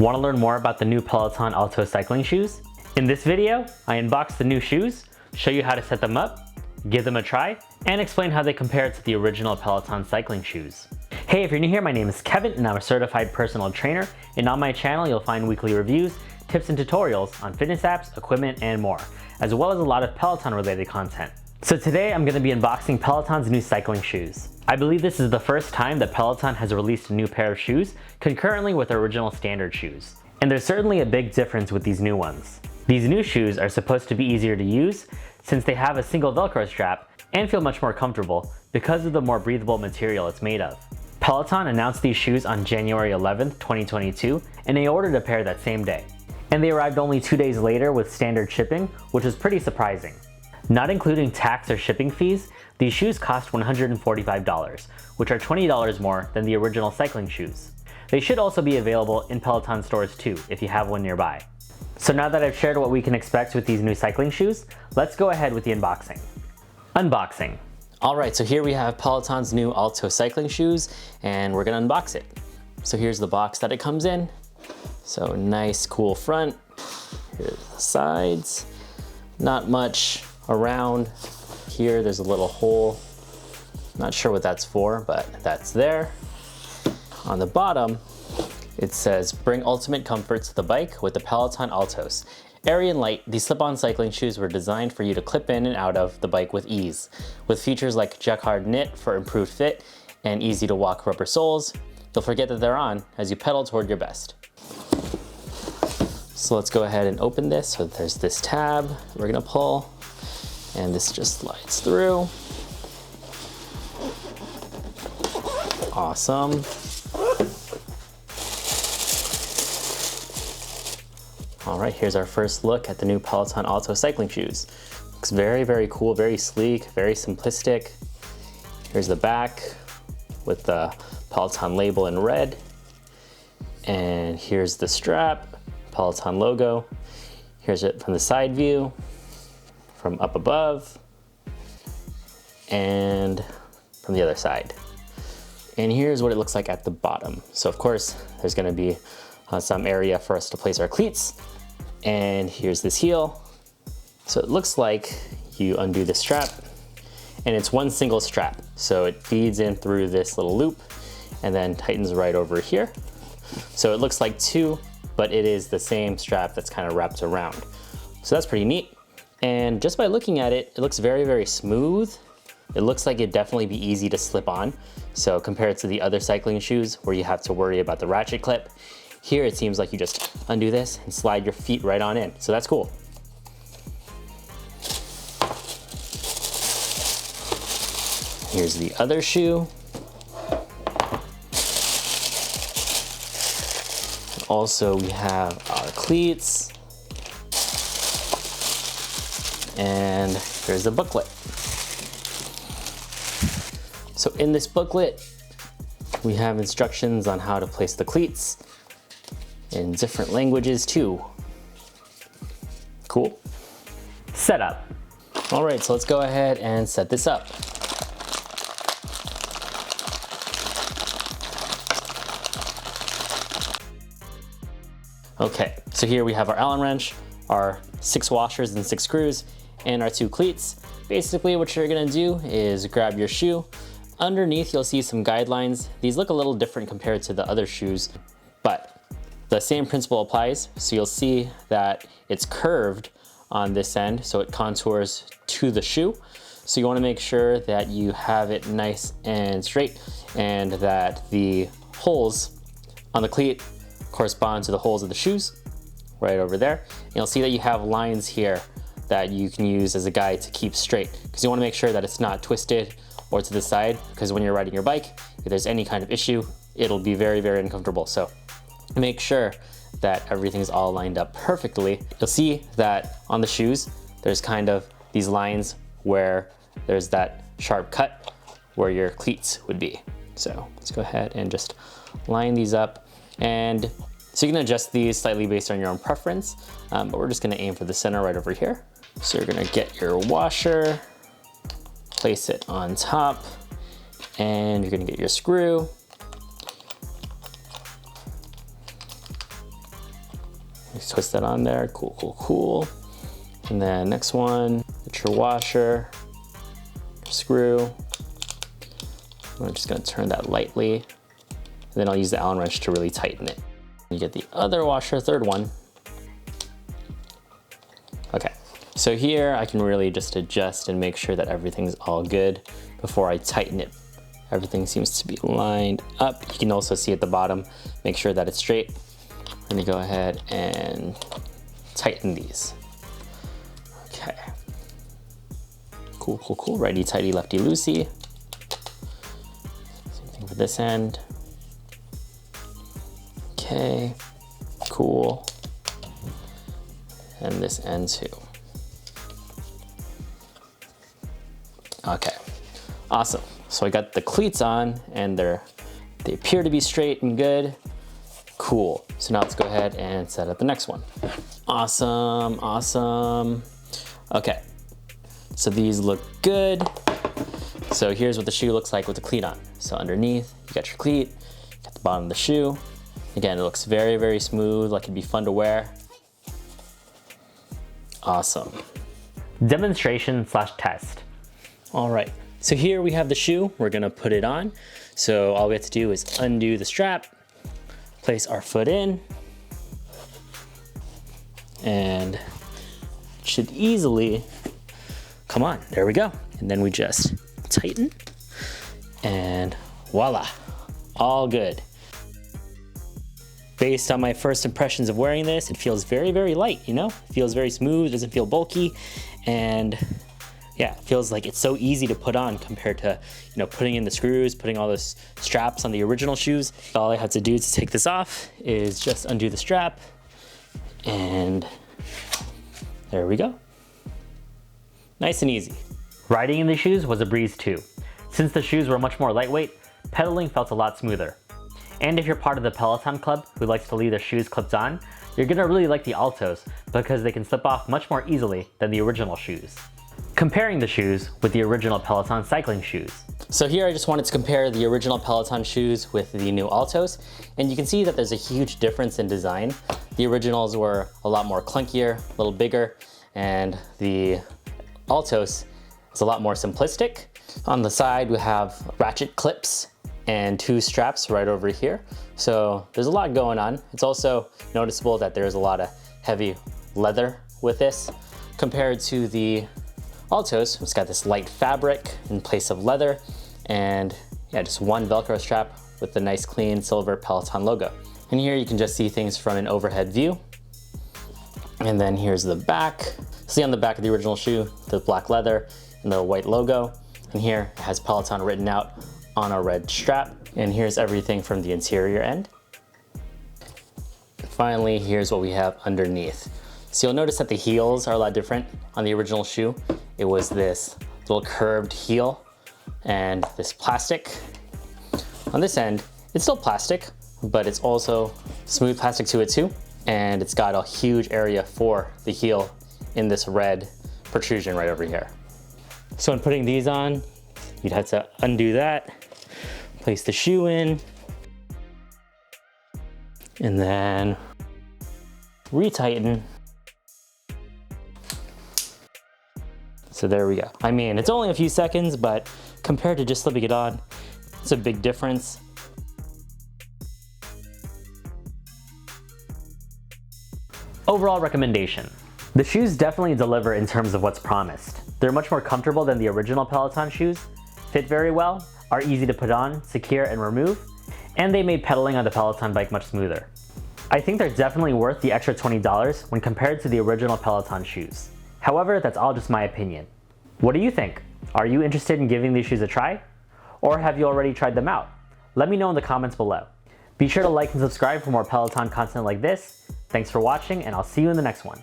Want to learn more about the new Peloton Altos Cycling Shoes? In this video, I unbox the new shoes, show you how to set them up, give them a try, and explain how they compare to the original Peloton cycling shoes. Hey, if you're new here, my name is Kevin and I'm a certified personal trainer, and on my channel you'll find weekly reviews, tips and tutorials on fitness apps, equipment, and more, as well as a lot of Peloton related content. So today I'm going to be unboxing Peloton's new cycling shoes. I believe this is the first time that Peloton has released a new pair of shoes concurrently with their original standard shoes. And there's certainly a big difference with these new ones. These new shoes are supposed to be easier to use since they have a single Velcro strap and feel much more comfortable because of the more breathable material it's made of. Peloton announced these shoes on January 11th, 2022, and they ordered a pair that same day. And they arrived only 2 days later with standard shipping, which was pretty surprising. Not including tax or shipping fees, these shoes cost $145, which are $20 more than the original cycling shoes. They should also be available in Peloton stores too, if you have one nearby. So now that I've shared what we can expect with these new cycling shoes, let's go ahead with the unboxing. Unboxing. All right, so here we have Peloton's new Altos Cycling Shoes, and we're gonna unbox it. So here's the box that it comes in. So nice, cool front. Here's the sides. Not much around. Here there's a little hole. Not sure what that's for, but that's there. On the bottom, it says, bring ultimate comfort to the bike with the Peloton Altos. Airy and light, these slip-on cycling shoes were designed for you to clip in and out of the bike with ease. With features like jacquard knit for improved fit and easy to walk rubber soles, you'll forget that they're on as you pedal toward your best. So let's go ahead and open this. So there's this tab we're gonna pull, and this just slides through. Awesome. All right, here's our first look at the new Peloton Altos Cycling Shoes. Looks very, very cool, very sleek, very simplistic. Here's the back with the Peloton label in red. And here's the strap, Peloton logo. Here's it from the side view, from up above, and from the other side. And here's what it looks like at the bottom. So of course, there's gonna be some area for us to place our cleats. And here's this heel. So it looks like you undo the strap, and it's one single strap. So it feeds in through this little loop and then tightens right over here. So it looks like two, but it is the same strap that's kind of wrapped around. So that's pretty neat. And just by looking at it, it looks very, very smooth. It looks like it'd definitely be easy to slip on. So compared to the other cycling shoes where you have to worry about the ratchet clip, here it seems like you just undo this and slide your feet right on in. So that's cool. Here's the other shoe. Also, we have our cleats. And here's the booklet. So in this booklet, we have instructions on how to place the cleats in different languages too. Cool. Setup. All right, so let's go ahead and set this up. Okay, so here we have our Allen wrench, our 6 washers and 6 screws, and our 2 cleats. Basically what you're gonna do is grab your shoe. Underneath you'll see some guidelines. These look a little different compared to the other shoes, but the same principle applies. So you'll see that it's curved on this end, so it contours to the shoe. So you wanna make sure that you have it nice and straight, and that the holes on the cleat correspond to the holes of the shoes, right over there. And you'll see that you have lines here that you can use as a guide to keep straight, because you wanna make sure that it's not twisted or to the side, because when you're riding your bike, if there's any kind of issue, it'll be very, very uncomfortable. So make sure that everything's all lined up perfectly. You'll see that on the shoes, there's kind of these lines where there's that sharp cut where your cleats would be. So let's go ahead and just line these up. And so you can adjust these slightly based on your own preference, but we're just gonna aim for the center right over here. So you're gonna get your washer, place it on top, and you're gonna get your screw, Just twist that on there, cool, cool, cool. And then next one, get your washer, screw. I'm just gonna turn that lightly. And then I'll use the Allen wrench to really tighten it. You get the other washer, third one. Okay, so here I can really just adjust and make sure that everything's all good before I tighten it. Everything seems to be lined up. You can also see at the bottom, make sure that it's straight. Let me go ahead and tighten these. Okay. Cool, cool, cool. Righty tighty, lefty loosey. Same thing for this end. Okay, cool. And this end too. Okay, awesome. So I got the cleats on and they appear to be straight and good. Cool. So now let's go ahead and set up the next one. Awesome, awesome. Okay, so these look good. So here's what the shoe looks like with the cleat on. So underneath, you got your cleat, you got the bottom of the shoe. Again, it looks very, very smooth, like it'd be fun to wear. Awesome. Demonstration / test. All right, so here we have the shoe. We're gonna put it on. So all we have to do is undo the strap, place our foot in, and it should easily come on. There we go. And then we just tighten and voila, all good. Based on my first impressions of wearing this, it feels very, very light, you know? It feels very smooth, doesn't feel bulky, and yeah, it feels like it's so easy to put on compared to, you know, putting in the screws, putting all those straps on the original shoes. All I have to do to take this off is just undo the strap, and there we go. Nice and easy. Riding in the shoes was a breeze too. Since the shoes were much more lightweight, pedaling felt a lot smoother. And if you're part of the Peloton club who likes to leave their shoes clipped on, you're gonna really like the Altos because they can slip off much more easily than the original shoes. Comparing the shoes with the original Peloton cycling shoes. So here I just wanted to compare the original Peloton shoes with the new Altos, and you can see that there's a huge difference in design. The originals were a lot more clunkier, a little bigger, and the Altos is a lot more simplistic. On the side we have ratchet clips and 2 straps right over here. So there's a lot going on. It's also noticeable that there's a lot of heavy leather with this compared to the Altos. It's got this light fabric in place of leather, and yeah, just one Velcro strap with the nice clean silver Peloton logo. And here you can just see things from an overhead view. And then here's the back. See on the back of the original shoe, the black leather and the white logo. And here it has Peloton written out on a red strap. And here's everything from the interior end. And finally, here's what we have underneath. So you'll notice that the heels are a lot different. On the original shoe, it was this little curved heel and this plastic. On this end, it's still plastic, but it's also smooth plastic to it too. And it's got a huge area for the heel in this red protrusion right over here. So when putting these on, you'd have to undo that, place the shoe in, and then retighten. So there we go. I mean, it's only a few seconds, but compared to just slipping it on, it's a big difference. Overall recommendation. The shoes definitely deliver in terms of what's promised. They're much more comfortable than the original Peloton shoes, fit very well, are easy to put on, secure, and remove, and they made pedaling on the Peloton bike much smoother. I think they're definitely worth the extra $20 when compared to the original Peloton shoes. However, that's all just my opinion. What do you think? Are you interested in giving these shoes a try? Or have you already tried them out? Let me know in the comments below. Be sure to like and subscribe for more Peloton content like this. Thanks for watching, and I'll see you in the next one.